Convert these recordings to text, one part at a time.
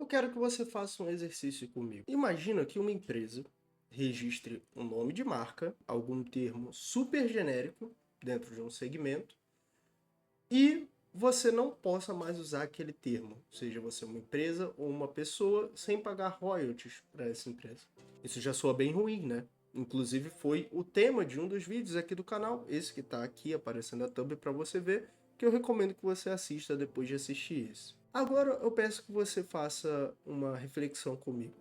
Eu quero que você faça um exercício comigo. Imagina que uma empresa registre um nome de marca, algum termo super genérico dentro de um segmento, e você não possa mais usar aquele termo, seja você uma empresa ou uma pessoa, sem pagar royalties para essa empresa. Isso já soa bem ruim, né? Inclusive foi o tema de um dos vídeos aqui do canal, esse que está aqui aparecendo na thumb para você ver, que eu recomendo que você assista depois de assistir esse. Agora eu peço que você faça uma reflexão comigo.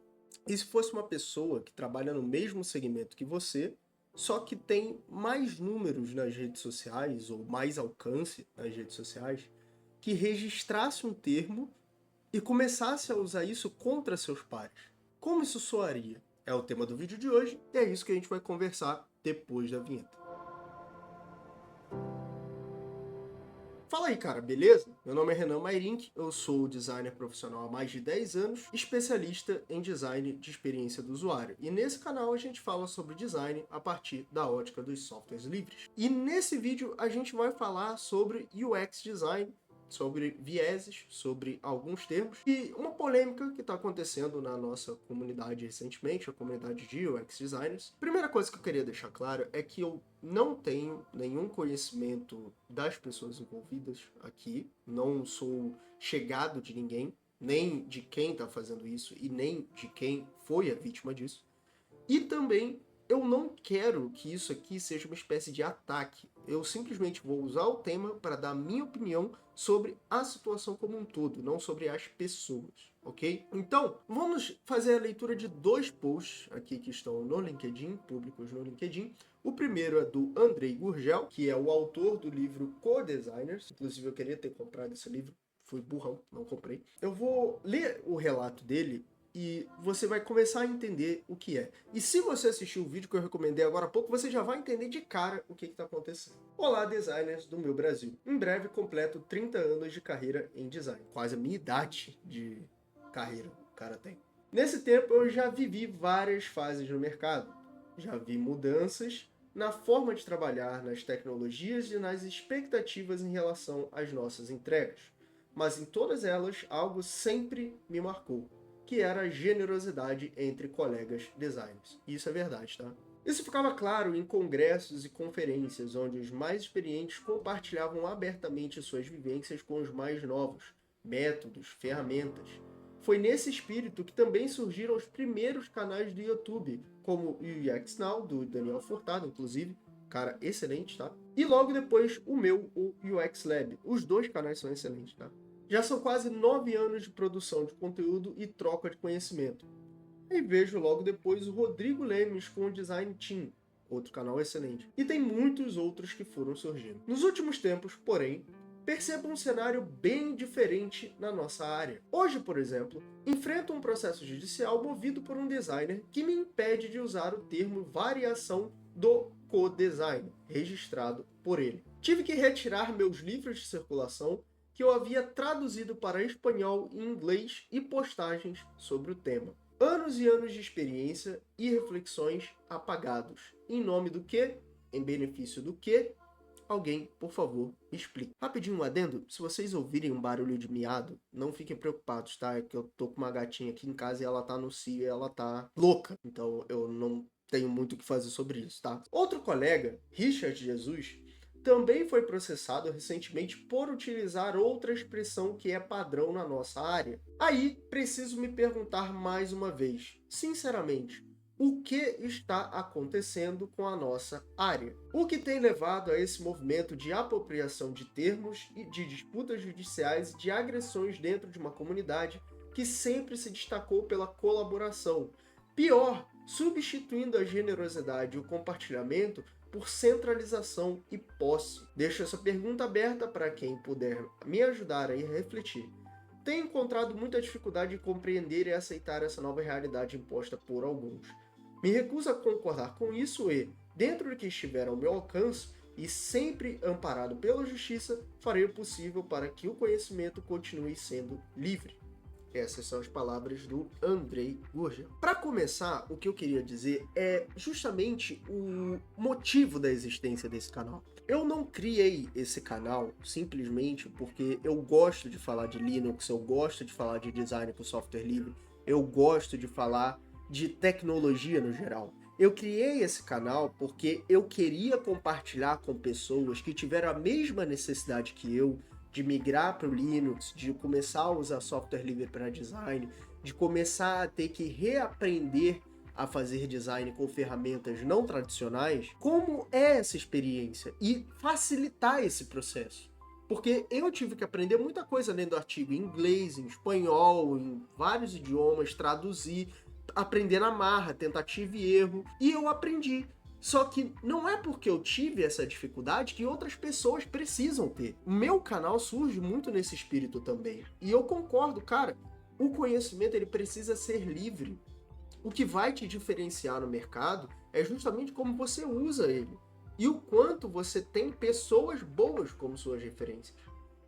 E se fosse uma pessoa que trabalha no mesmo segmento que você, só que tem mais números nas redes sociais, ou mais alcance nas redes sociais, que registrasse um termo e começasse a usar isso contra seus pares? Como isso soaria? É o tema do vídeo de hoje e é isso que a gente vai conversar depois da vinheta. Fala aí, cara, beleza? Meu nome é Renan Mairink, eu sou designer profissional há mais de 10 anos, especialista em design de experiência do usuário. E nesse canal a gente fala sobre design a partir da ótica dos softwares livres. E nesse vídeo a gente vai falar sobre UX design, sobre vieses, sobre alguns termos e uma polêmica que está acontecendo na nossa comunidade recentemente, a comunidade de UX designers. Primeira coisa que eu queria deixar claro é que eu não tenho nenhum conhecimento das pessoas envolvidas aqui, não sou chegado de ninguém, nem de quem está fazendo isso e nem de quem foi a vítima disso. E também eu não quero que isso aqui seja uma espécie de ataque. Eu simplesmente vou usar o tema para dar minha opinião sobre a situação como um todo, não sobre as pessoas, ok? Então, vamos fazer a leitura de dois posts aqui que estão no LinkedIn, públicos no LinkedIn. O primeiro é do Andrei Gurgel, que é o autor do livro Co-Designers. Inclusive, eu queria ter comprado esse livro, fui burrão, não comprei. Eu vou ler o relato dele e você vai começar a entender o que é. E se você assistiu o vídeo que eu recomendei agora há pouco, você já vai entender de cara o que está acontecendo. Olá, designers do meu Brasil. Em breve completo 30 anos de carreira em design. Quase a minha idade de carreira o cara tem. Nesse tempo eu já vivi várias fases no mercado. Já vi mudanças na forma de trabalhar, nas tecnologias e nas expectativas em relação às nossas entregas. Mas em todas elas, algo sempre me marcou, que era a generosidade entre colegas designers. Isso é verdade, tá? Isso ficava claro em congressos e conferências, onde os mais experientes compartilhavam abertamente suas vivências com os mais novos, métodos, ferramentas. Foi nesse espírito que também surgiram os primeiros canais do YouTube, como o UX Now, do Daniel Furtado, inclusive, cara excelente, tá? E logo depois o meu, o UX Lab. Os dois canais são excelentes, tá? Já são quase 9 anos de produção de conteúdo e troca de conhecimento. E vejo logo depois o Rodrigo Lemes com o Design Team, outro canal excelente. E tem muitos outros que foram surgindo. Nos últimos tempos, porém, percebo um cenário bem diferente na nossa área. Hoje, por exemplo, enfrento um processo judicial movido por um designer que me impede de usar o termo variação do co-design, registrado por ele. Tive que retirar meus livros de circulação que eu havia traduzido para espanhol e inglês e postagens sobre o tema. Anos e anos de experiência e reflexões apagados. Em nome do quê? Em benefício do quê? Alguém, por favor, explique. Rapidinho um adendo, se vocês ouvirem um barulho de miado, não fiquem preocupados, tá? É que eu tô com uma gatinha aqui em casa e ela tá no cio e ela tá louca. Então eu não tenho muito o que fazer sobre isso, tá? Outro colega, Richard Jesus, também foi processado recentemente por utilizar outra expressão que é padrão na nossa área. Aí, preciso me perguntar mais uma vez, sinceramente, o que está acontecendo com a nossa área? O que tem levado a esse movimento de apropriação de termos e de disputas judiciais e de agressões dentro de uma comunidade que sempre se destacou pela colaboração? Pior, substituindo a generosidade e o compartilhamento por centralização e posse. Deixo essa pergunta aberta para quem puder me ajudar a refletir. Tenho encontrado muita dificuldade em compreender e aceitar essa nova realidade imposta por alguns. Me recuso a concordar com isso e, dentro do que estiver ao meu alcance, e sempre amparado pela justiça, farei o possível para que o conhecimento continue sendo livre. Essas são as palavras do Andrei Gurgel. Para começar, o que eu queria dizer é justamente o motivo da existência desse canal. Eu não criei esse canal simplesmente porque eu gosto de falar de Linux, eu gosto de falar de design com software livre, eu gosto de falar de tecnologia no geral. Eu criei esse canal porque eu queria compartilhar com pessoas que tiveram a mesma necessidade que eu de migrar para o Linux, de começar a usar software livre para design, de começar a ter que reaprender a fazer design com ferramentas não tradicionais, como é essa experiência e facilitar esse processo. Porque eu tive que aprender muita coisa lendo artigo em inglês, em espanhol, em vários idiomas, traduzir, aprender na marra, tentativa e erro, e eu aprendi. Só que não é porque eu tive essa dificuldade que outras pessoas precisam ter. O meu canal surge muito nesse espírito também. E eu concordo, cara, o conhecimento ele precisa ser livre. O que vai te diferenciar no mercado é justamente como você usa ele e o quanto você tem pessoas boas como suas referências.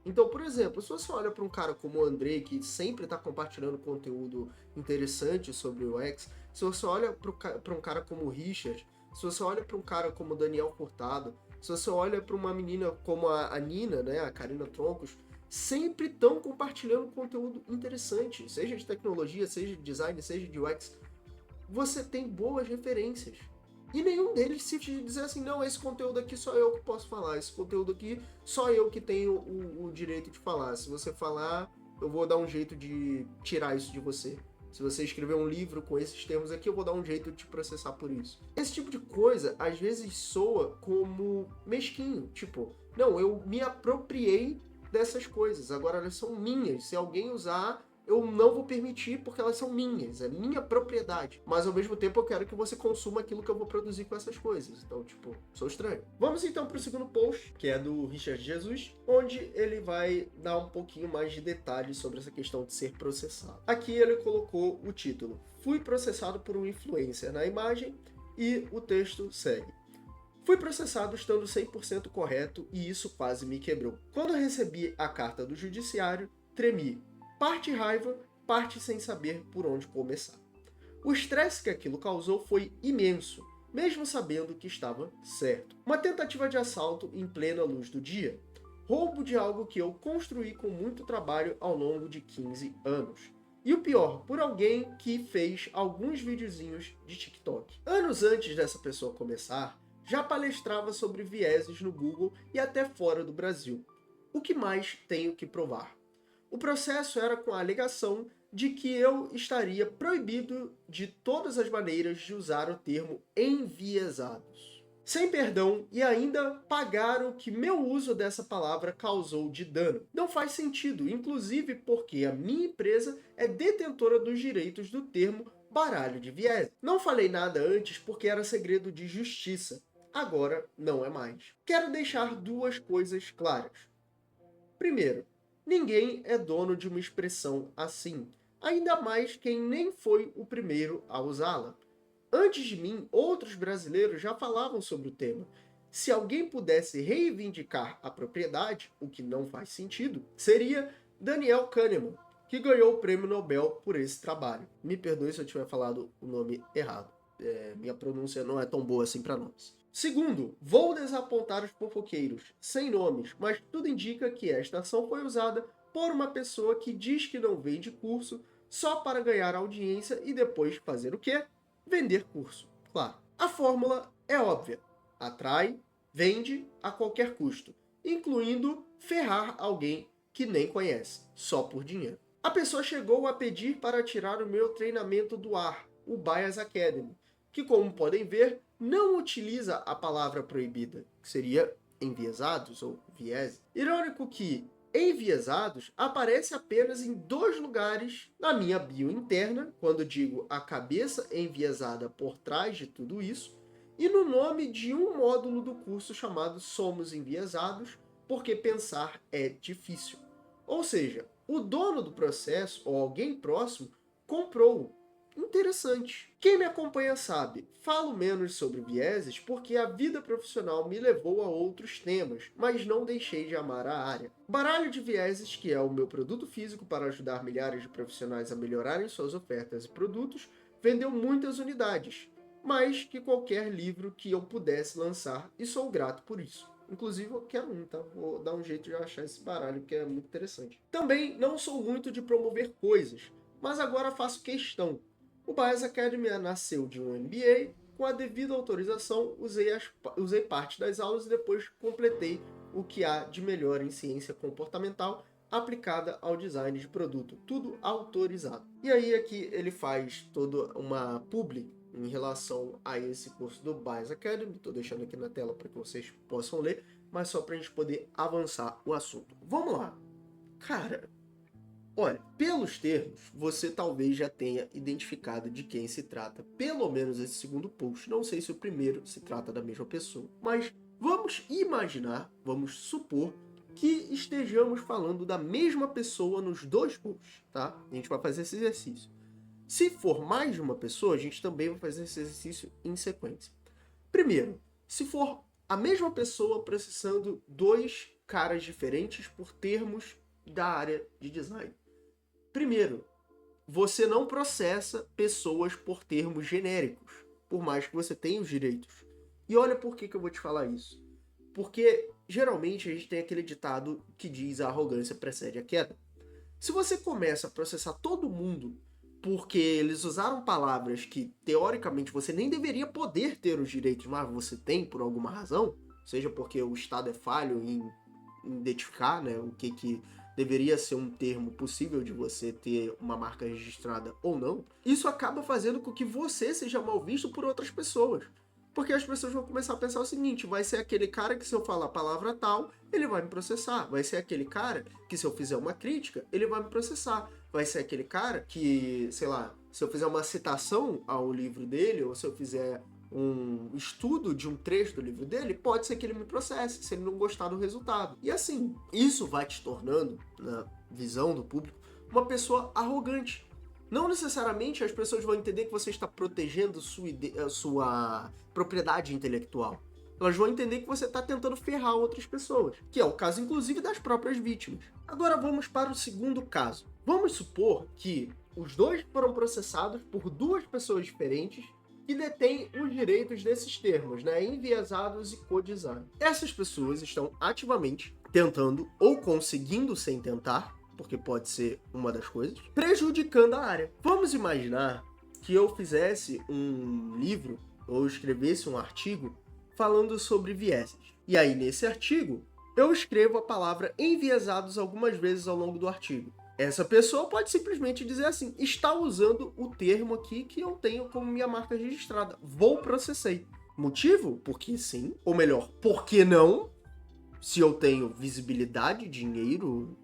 Então, por exemplo, se você olha para um cara como o Andrei, que sempre está compartilhando conteúdo interessante sobre o UX, se você olha para um cara como o Richard, se você olha para um cara como o Daniel Furtado, se você olha para uma menina como a Nina, né, a Karina Troncos, sempre estão compartilhando conteúdo interessante, seja de tecnologia, seja de design, seja de UX. Você tem boas referências. E nenhum deles se dizer assim, não, esse conteúdo aqui só eu que posso falar, esse conteúdo aqui só eu que tenho o direito de falar. Se você falar, eu vou dar um jeito de tirar isso de você. Se você escrever um livro com esses termos aqui, eu vou dar um jeito de te processar por isso. Esse tipo de coisa, às vezes, soa como mesquinho. Tipo, não, eu me apropriei dessas coisas, agora elas são minhas. Se alguém usar, eu não vou permitir porque elas são minhas, é minha propriedade. Mas ao mesmo tempo eu quero que você consuma aquilo que eu vou produzir com essas coisas. Então, tipo, sou estranho. Vamos então para o segundo post, que é do Richard Jesus, onde ele vai dar um pouquinho mais de detalhes sobre essa questão de ser processado. Aqui ele colocou o título: Fui processado por um influencer na imagem, e o texto segue: Fui processado estando 100% correto e isso quase me quebrou. Quando recebi a carta do judiciário, tremi. Parte raiva, parte sem saber por onde começar. O estresse que aquilo causou foi imenso, mesmo sabendo que estava certo. Uma tentativa de assalto em plena luz do dia. Roubo de algo que eu construí com muito trabalho ao longo de 15 anos. E o pior, por alguém que fez alguns videozinhos de TikTok. Anos antes dessa pessoa começar, já palestrava sobre vieses no Google e até fora do Brasil. O que mais tenho que provar? O processo era com a alegação de que eu estaria proibido de todas as maneiras de usar o termo enviesados. Sem perdão, e ainda pagaram o que meu uso dessa palavra causou de dano. Não faz sentido, inclusive porque a minha empresa é detentora dos direitos do termo baralho de viés. Não falei nada antes porque era segredo de justiça. Agora não é mais. Quero deixar duas coisas claras. Primeiro, ninguém é dono de uma expressão assim, ainda mais quem nem foi o primeiro a usá-la. Antes de mim, outros brasileiros já falavam sobre o tema. Se alguém pudesse reivindicar a propriedade, o que não faz sentido, seria Daniel Kahneman, que ganhou o prêmio Nobel por esse trabalho. Me perdoe se eu tiver falado o nome errado. Minha pronúncia não é tão boa assim para nomes. Segundo, vou desapontar os fofoqueiros, sem nomes, mas tudo indica que esta ação foi usada por uma pessoa que diz que não vende curso só para ganhar audiência e depois fazer o quê? Vender curso, claro. A fórmula é óbvia. Atrai, vende a qualquer custo, incluindo ferrar alguém que nem conhece, só por dinheiro. A pessoa chegou a pedir para tirar o meu treinamento do ar, o Bias Academy, que, como podem ver, não utiliza a palavra proibida, que seria enviesados ou viés. Irônico que enviesados aparece apenas em 2 lugares na minha bio interna, quando digo a cabeça enviesada por trás de tudo isso, e no nome de um módulo do curso chamado Somos Enviesados, porque pensar é difícil. Ou seja, o dono do processo ou alguém próximo comprou. Interessante. Quem me acompanha sabe, falo menos sobre vieses porque a vida profissional me levou a outros temas, mas não deixei de amar a área. Baralho de Vieses, que é o meu produto físico para ajudar milhares de profissionais a melhorarem suas ofertas e produtos, vendeu muitas unidades, mais que qualquer livro que eu pudesse lançar, e sou grato por isso. Inclusive eu quero um, tá? Vou dar um jeito de achar esse baralho, que é muito interessante. Também não sou muito de promover coisas, mas agora faço questão. O Bias Academy nasceu de um MBA, com a devida autorização usei parte das aulas e depois completei o que há de melhor em ciência comportamental aplicada ao design de produto, tudo autorizado. E aí aqui ele faz toda uma publi em relação a esse curso do Bias Academy. Estou deixando aqui na tela para que vocês possam ler, mas só para a gente poder avançar o assunto. Vamos lá. Cara, olha, pelos termos, você talvez já tenha identificado de quem se trata, pelo menos esse segundo post. Não sei se o primeiro se trata da mesma pessoa, mas vamos imaginar, vamos supor que estejamos falando da mesma pessoa nos dois posts, tá? A gente vai fazer esse exercício. Se for mais de uma pessoa, a gente também vai fazer esse exercício em sequência. Primeiro, se for a mesma pessoa processando dois caras diferentes por termos da área de design. Primeiro, você não processa pessoas por termos genéricos, por mais que você tenha os direitos. E olha por que eu vou te falar isso. Porque, geralmente, a gente tem aquele ditado que diz a arrogância precede a queda. Se você começa a processar todo mundo porque eles usaram palavras que, teoricamente, você nem deveria poder ter os direitos, mas você tem por alguma razão, seja porque o Estado é falho em identificar, né, o que deveria ser um termo possível de você ter uma marca registrada ou não, isso acaba fazendo com que você seja mal visto por outras pessoas. Porque as pessoas vão começar a pensar o seguinte: vai ser aquele cara que se eu falar a palavra tal, ele vai me processar. Vai ser aquele cara que se eu fizer uma crítica, ele vai me processar. Vai ser aquele cara que, sei lá, se eu fizer uma citação ao livro dele, ou se eu fizer um estudo de um trecho do livro dele, pode ser que ele me processe, se ele não gostar do resultado. E assim, isso vai te tornando, na visão do público, uma pessoa arrogante. Não necessariamente as pessoas vão entender que você está protegendo sua propriedade intelectual. Elas vão entender que você está tentando ferrar outras pessoas, que é o caso, inclusive, das próprias vítimas. Agora vamos para o segundo caso. Vamos supor que os dois foram processados por duas pessoas diferentes que detêm os direitos desses termos, né, enviesados e co-design. Essas pessoas estão ativamente tentando ou conseguindo sem tentar, porque pode ser uma das coisas, prejudicando a área. Vamos imaginar que eu fizesse um livro ou escrevesse um artigo falando sobre vieses. E aí, nesse artigo, eu escrevo a palavra enviesados algumas vezes ao longo do artigo. Essa pessoa pode simplesmente dizer assim: está usando o termo aqui que eu tenho como minha marca registrada. Vou processei. Motivo? Porque sim. Ou melhor, por que não? Se eu tenho visibilidade, dinheiro,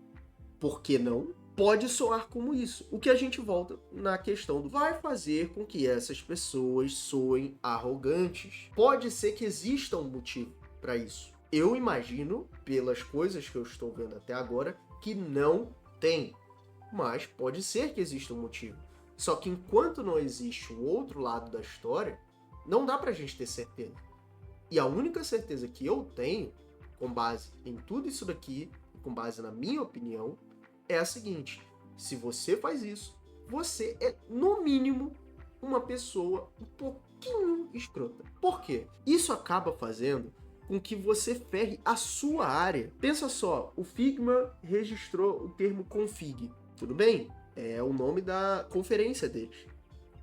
por que não? Pode soar como isso. O que a gente volta na questão do vai fazer com que essas pessoas soem arrogantes. Pode ser que exista um motivo para isso. Eu imagino, pelas coisas que eu estou vendo até agora, que não tem. Mas pode ser que exista um motivo. Só que enquanto não existe o outro lado da história, não dá pra gente ter certeza. E a única certeza que eu tenho, com base em tudo isso daqui, com base na minha opinião, é a seguinte: se você faz isso, você é, no mínimo, uma pessoa um pouquinho escrota. Por quê? Isso acaba fazendo com que você ferre a sua área. Pensa só, o Figma registrou o termo config. Tudo bem? É o nome da conferência deles.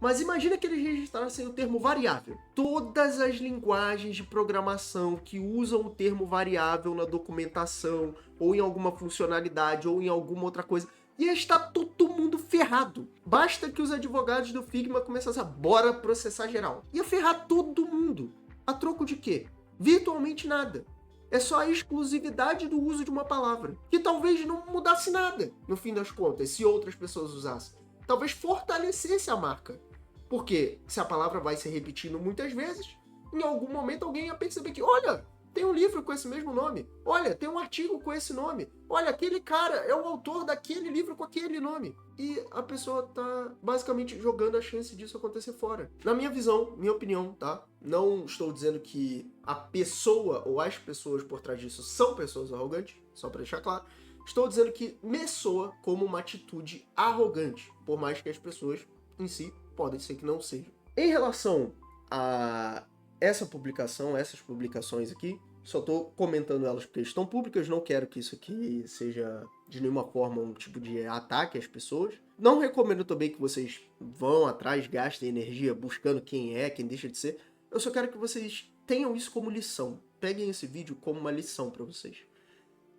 Mas imagina que eles registrassem o termo variável. Todas as linguagens de programação que usam o termo variável na documentação, ou em alguma funcionalidade, ou em alguma outra coisa, ia estar todo mundo ferrado. Basta que os advogados do Figma começassem a bora processar geral. Ia ferrar todo mundo. A troco de quê? Virtualmente nada. É só a exclusividade do uso de uma palavra, que talvez não mudasse nada, no fim das contas, se outras pessoas usassem. Talvez fortalecesse a marca. Porque se a palavra vai se repetindo muitas vezes, em algum momento alguém ia perceber que, olha, tem um livro com esse mesmo nome. Olha, tem um artigo com esse nome. Olha, aquele cara é o autor daquele livro com aquele nome. E a pessoa tá basicamente jogando a chance disso acontecer fora. Na minha visão, minha opinião, tá? Não estou dizendo que a pessoa ou as pessoas por trás disso são pessoas arrogantes, só para deixar claro. Estou dizendo que me soa como uma atitude arrogante, por mais que as pessoas em si podem ser que não sejam. Em relação a essa publicação, essas publicações aqui, Só tô comentando elas porque estão públicas, não quero que isso aqui seja de nenhuma forma um tipo de ataque às pessoas. Não recomendo também que vocês vão atrás, gastem energia buscando quem é, quem deixa de ser. Eu só quero que vocês tenham isso como lição. Peguem esse vídeo como uma lição para vocês.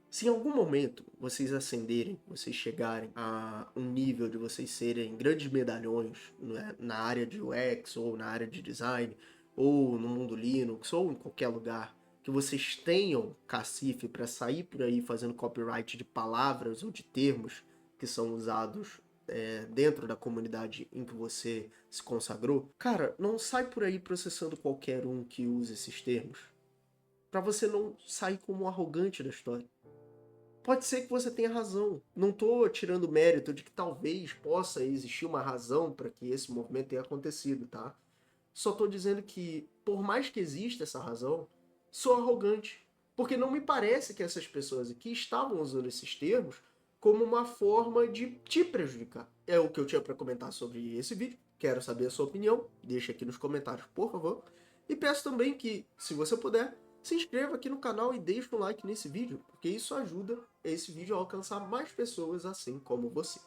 Se em algum momento vocês ascenderem, vocês chegarem a um nível de vocês serem grandes medalhões, né, na área de UX ou na área de design, ou no mundo Linux, ou em qualquer lugar, que vocês tenham cacife para sair por aí fazendo copyright de palavras ou de termos que são usados dentro da comunidade em que você se consagrou, cara, não sai por aí processando qualquer um que use esses termos, para você não sair como um arrogante da história. Pode ser que você tenha razão. Não estou tirando o mérito de que talvez possa existir uma razão para que esse movimento tenha acontecido, tá? Só estou dizendo que, por mais que exista essa razão, sou arrogante. Porque não me parece que essas pessoas aqui estavam usando esses termos como uma forma de te prejudicar. É o que eu tinha para comentar sobre esse vídeo. Quero saber a sua opinião. Deixa aqui nos comentários, por favor. E peço também que, se você puder, se inscreva aqui no canal e deixe um like nesse vídeo, porque isso ajuda esse vídeo a alcançar mais pessoas assim como você.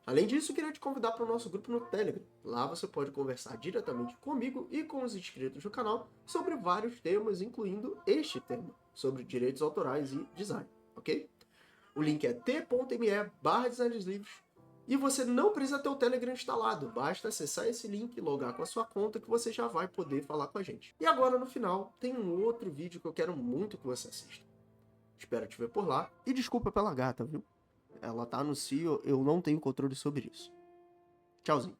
Além disso, eu queria te convidar para o nosso grupo no Telegram. Lá você pode conversar diretamente comigo e com os inscritos do canal sobre vários temas, incluindo este tema, sobre direitos autorais e design, ok? O link é t.me/designerslivres e você não precisa ter o Telegram instalado, basta acessar esse link e logar com a sua conta que você já vai poder falar com a gente. E agora, no final, tem um outro vídeo que eu quero muito que você assista. Espero te ver por lá. E desculpa pela gata, viu? Ela tá no cio, eu não tenho controle sobre isso. Tchauzinho.